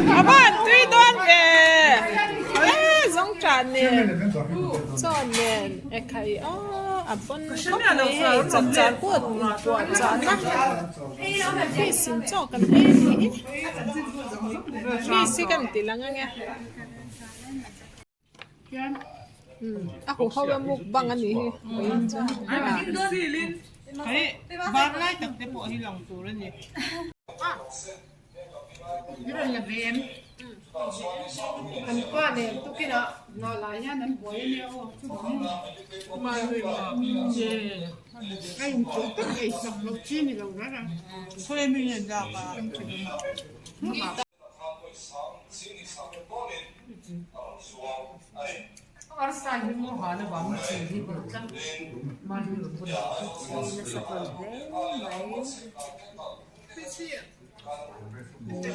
Aban, three don ke. Zong chan ne. Zong ne. Ekai. Abon ko chapchar ko inbuatsaihna. Fisin cho kan ni. Fisi kan tilang nga. Ako hawa mukbang ani. Silin. Ay, barlay takte po hilang turan eh. Yun na BM. Ano pa ne? Tu kira nalaya nan boy ne o. Kumain Ay, tu ay sa blockchain ni lang ra. Swimming yan ka. Or sa mo hala ba mo hindi ba ta? Mali po. Na sa konde. May.